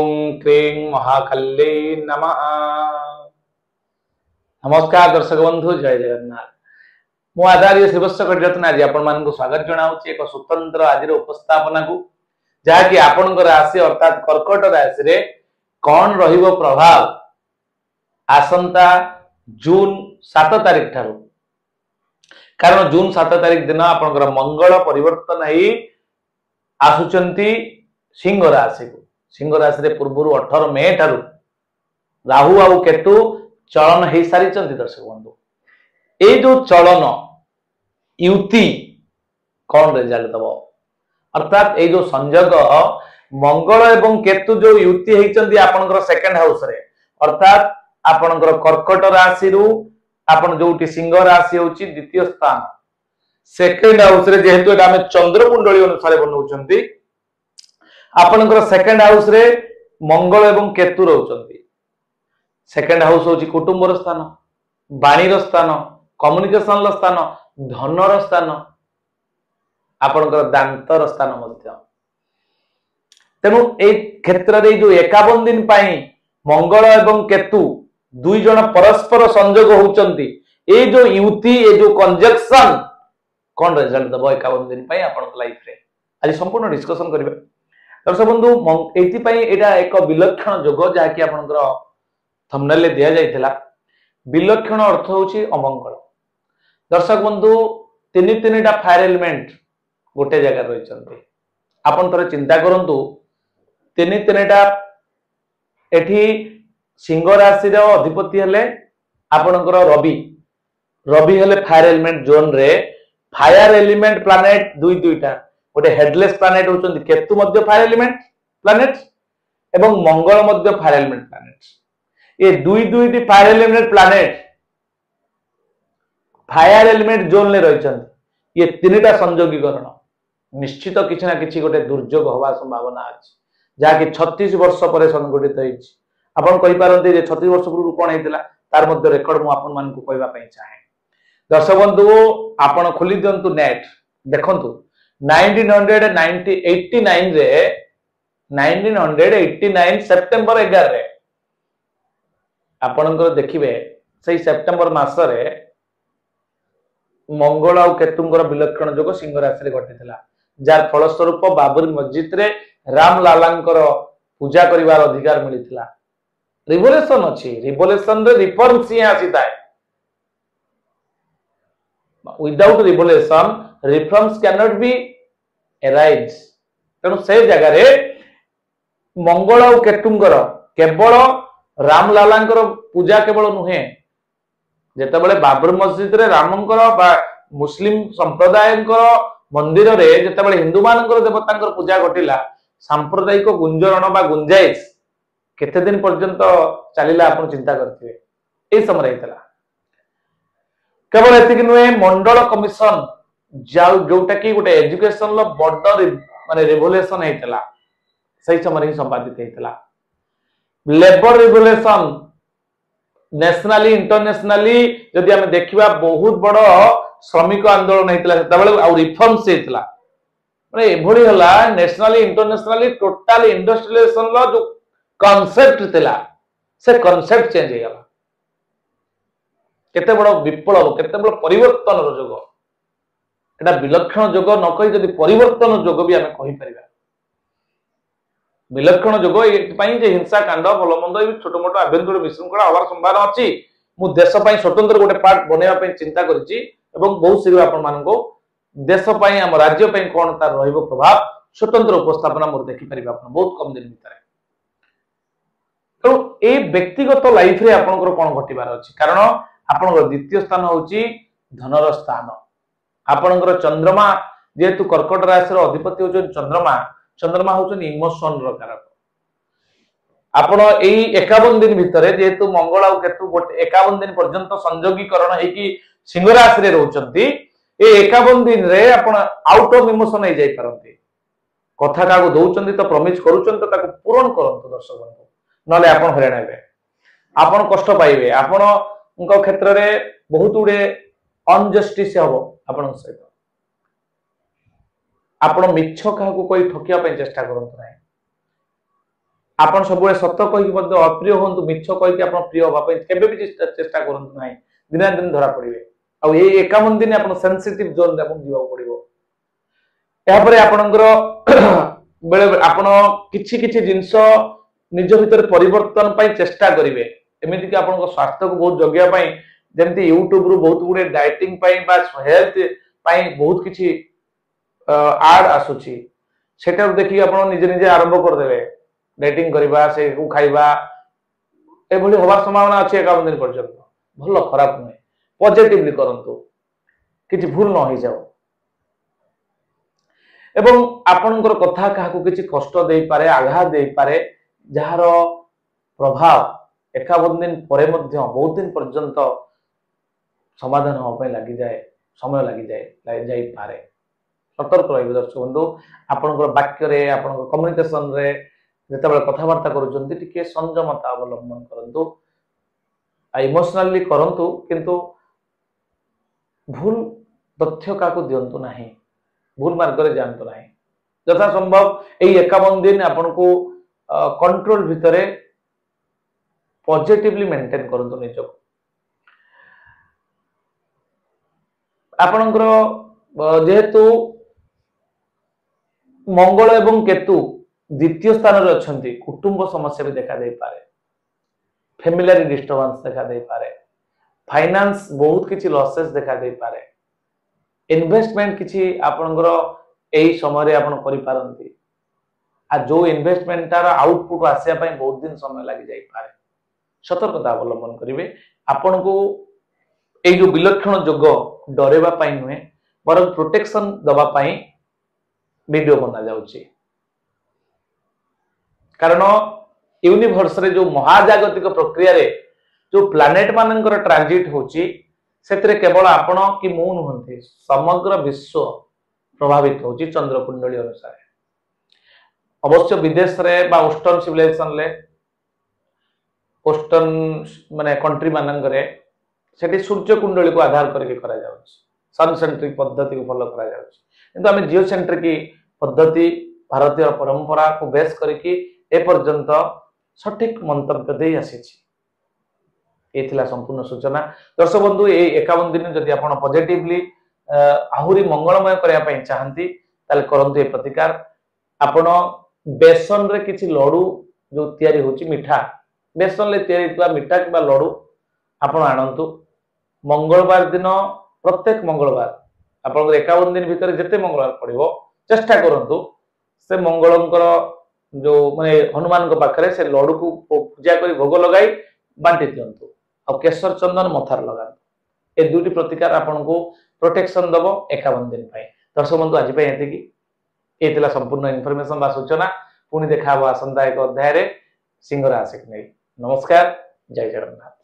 ओम क्रीं महाखल्ले नमः। नमस्कार दर्शक बंधु, जय जगन्नाथ। मु आचार्य श्रीवत्स कटिरत्न आज आपण मानक स्वागत जनाऊँ एक स्वतंत्र आज उपस्थापना को जहाँकि आपण राशि अर्थात कर्कट राशि रे कौन रहिबो प्रभाव आसंता जून 7 तारिख ठारू। कारण जून 7 तारिख दिन आपनकर मंगल परिवर्तन ही आसुचंती सिंह राशि को। सिंह राशि रे पूर्व 18 मे ठारू राहु आउ केतु चलन हो सारी। दर्शक बंधु, ये जो चलन युति कौन रिजल्ट दब अर्थात ये जो संयोग मंगल एवं केतु जो युति होती आपनकर सेकंड हाउस रे अर्थात आपनकर कर्कट राशि रु आपन जोटी सिंह राशि होची द्वितीय स्थान सेकंड हाउस रे जेहेतु एटा हमें चंद्र कुंडली अनुसार बनौचंती आपनकर सेकंड हाउस रे मंगल एवं केतु रहउचंती। सेकंड हाउस होची कुटुंबर स्थान, बाणीर स्थान, कम्युनिकेशन स्थान, धनर स्थान, आपनकर दांतर स्थान मध्य। तेनु ए क्षेत्र रे जो 51 दिन पाई मंगल एवं केतु दुई जन परस्पर संयोग होउचंती। ए जो युति ए जो कंजक्शन कौन रिजल्ट दबो 51 दिन पाई आपन लाइफ रे आज संपूर्ण डिस्कशन करिबा। दर्शक बंधु, एति पाई एटा एक विलक्षण योग जहाँकि आपनकर थंबनेल दिया जाइथिला। विलक्षण अर्थ होची अमंगल। दर्शक बंधु, तीन टा फायर एलिमेंट गोटे जगह रहिचंती। आपन थोड़े चिंता करंतु तीन टा एठी सिंह राशि रो अधिपति हेले आपनकर रवि। रवि हेले फायर एलिमेंट जोन रे फायर एलिमेंट प्लैनेट दुईटा गोटे हेडलेस प्लैनेट होचंती केतु मध्य फायर एलिमेंट प्लैनेट एवं मंगल मध्य फायर एलिमेंट प्लैनेट। ये दुईटी fire element planet fire element zone ले रहिचंती। ये तीनटा संयोगीकरण निश्चित किछि ना किछि गोटे दुर्योग होवा संभावना अछि जाकि 36 वर्ष पर संगठित होइछि। आपण कहि पारंती जे 36 वर्ष पूर्व कोन हेतिला तार मध्य रेकॉर्ड मु आपण मान को कहबा पई चाहे। दर्शक बंधु, आपण खोली दियंतु नेट देखंतु 1989 सेप्टेम्बर 11 रे आपणकर देखिबे सही सेप्टेम्बर मास रे मंगल और केतुंगर विलक्षण योग सिंह राशि रे घटिथिला जार फलस्वरूप बाबरी मस्जिद रे राम लालांकर पूजा करिवार अधिकार मिलिथिला। रिवोल्यूशन अछि, रिवोल्यूशन रे रिफॉर्म्स ही आसीताय। Without revolution reforms can not be arise. तेणु से जगह रे मंगल और केतुंगर केवल राम लालांकर पूजा केवल नुहे जेतेबेले बाबरी मस्जिद रे रामंकर बा मुस्लिम संप्रदायंकर मंदिर रे जेतेबेले हिंदू मानकर देवतांकर पूजा घटिला सांप्रदायिक गुंजरण बा गुंजाइश केते दिन पर्यंत चलिला आपण चिंता करथिबे। ए समय रहितला केवल एतिक नुहे मंडल कमिशन जोटा कि गोटे एजुकेशन लो बॉर्डर माने रिवोल्यूशन हेतला सही समय ही संपादित हेतला। लेबर रिवोल्यूशन नेशनली इंटरनेशनली जदि हमें देखिबा बहुत बड़ श्रमिक आंदोलन हेतला सेतबेले आ रिफॉर्म्स हेतला माने एभली हला नेशनली इंटरनेशनली टोटल इंडस्ट्रियलाइजेशन लो जो कांसेप्ट थिला से कांसेप्ट चेंज हेगला। केते बड़ विप्लव केते बड़ परिवर्तन रो योग एटा विलक्षण योग न कहि जदि परिवर्तन योग भी हमें कहि परिबा। विलक्षण योग एपाई जे हिंसा कांड भलमंद छोट मोट आभ्यंतर विशृंखला हवार संभावना अछि। मु देश पई स्वतंत्र गोटे पार्ट बनेवा पई चिंता करछि एवं बहुत शीघ्र आपण मानको देश पई हम राज्य पई कोन तार रहइबो प्रभाव स्वतंत्र उपस्थापना मोर देखि परिबा आपण बहुत कम दिन भितर। तो ए व्यक्तिगत लाइफ रे आपनकर कोन घटिबार अछि कारण आपनकर द्वितीय स्थान होछि धनर स्थान। आपनकर चंद्रमा जेहेतु कर्कट राशि रो अधिपति होछन चंद्रमा। चंद्रमा होछन इमोशन रो कारक। आपण एई 51 दिन भितरे जेहेतु मंगल और केतु 51 दिन पर्यंत संयोगीकरण है कि सिंह राशि रे रहउचंती। ए 51 दिन रे आपण आउट ऑफ इमोशन हे जाई परंती। कथा कागो दउचंती तो प्रॉमिस करूचन तो ताको पूर्ण करंतु दर्शक बंधु, नले आपण हराण हेबे, आपण कष्ट पाइबे, आपण उनका क्षेत्र रे बहुत उडे अनजस्टिस हबो आपण सहित। आपण मिछ काहा को कोई ठकिया पे चेष्टा करंतु नाही। आपण सब सत कहीकि अप्रिय हूँ मिछ कहीकि आप प्रिय हाँपा केवे भी चेष्टा करते ना दिन दिन धरा पड़े आउ 51 दिन आप सेंसिटिव जोन जावाक पड़ो यापर आपणकर बेले आपण किछि किछि जिंस निज भीतर परिवर्तन पाई चेष्टा करेंगे एमती कि आपण स्वास्थ्य को बहुत जगिया जमती यूट्यूब रु बहुत गुड़े डाइटिंग हेल्थ बहुत किछि आड आसुची सेटा देखिए आप निजे निजे आरंभ करदे डाइटिंग करवा से को खाइबा एभली होबार संभावना अच्छी 51 दिन पर्यंत भल खराब नुहे पॉजिटिवली करंतु किछि भूल न हो जाओ एवं आपणकर कथा क्या किसी कष्ट दे पारे आघात दे पारे जार प्रभाव 51 दिन पर बहुत दिन पर्यंत समाधान होगा लगी जाए समय लगी जाए पारे सतर्क रही दर्शक बंधु आपणकर वाक्य आपणकर कम्युनिकेशन रे जिते कथबार्ता करुँचे संयमता अवलंबन करूँ इमोशनाली करूँ किंतु भूल तथ्य क्या दिंतु ना भूल मार्ग रे जानतो नहीं यथा संभव यही 51 दिन आपन को कंट्रोल भितर पॉजिटिवली मेंटेन करंतु निजको आपनकर जेहेतु मंगल एवं केतु द्वितीय स्थान रे अछंती कुटुंब समस्या भी देखा दे पारे फैमिली डिस्टर्बेंस देखा दे पारे फाइनेंस बहुत किछि लॉसेस देखा दे पारे इन्वेस्टमेंट किछि आपनकर एही समय रे आपन करि पारंती आ जो इन्वेस्टमेंट तार आउटपुट आसिया पई बहुत दिन समय लागि जाई पारे सतर्कता अवलंबन करिवे आपन को एही जो विलक्षण जोग डरेबा पई नुहे बर प्रोटेक्शन दबा पई वीडियो बना जाउची कारण यूनिवर्स रे जो महाजागतिक प्रक्रिया रे जो प्लैनेट मानकर ट्रांजिट होची से केवल आपण कि मु नुहंती समग्र विश्व प्रभावित होची चंद्र कुंडली अनुसार अवश्य विदेश रे बा वेस्टर्न सिविलाइजेशन ले वेस्टर्न माने कंट्री मानंगरे सेठी सूर्य कुंडली को आधार करके करा जाउची सन सेंट्रिक पद्धति को फॉलो करा जाउची किंतु आमे जियो सेंट्रिक पद्धति भारतीय परंपरा को बेस करके ए पर्यंत सठिक मंतव्य दे आसीची ये संपूर्ण सूचना दर्शक बंधु ये 51 दिन जदि आप पॉजिटिवली आहुरी मंगलमय करने चाहती ताले करंतु ये प्रतिकार आपण बेसन रे किछि लडू जो तयारी होची मिठा बेसन ले तयारी हुआ मिठा किबा लडू आपण आनंतु मंगलवार दिन प्रत्येक मंगलवार आपण 51 दिन भीतर जते मंगलवार पड़िबो चेष्टा करंतु से मंगलंकर जो माने हनुमान को पाखरे से लडू को पूजा करी भोग लगाई बांटी दियंतु और केसर चंदन मथार लगा ए दुटी प्रतिकार आपन को प्रोटेक्शन दबो 51 दिन पाई दर्शक बंधु आज पे ये संपूर्ण इनफॉरमेशन बा सूचना पुणी देखा आसंता एक अध्याय रे सिंह राशि नमस्कार जय जगन्नाथ।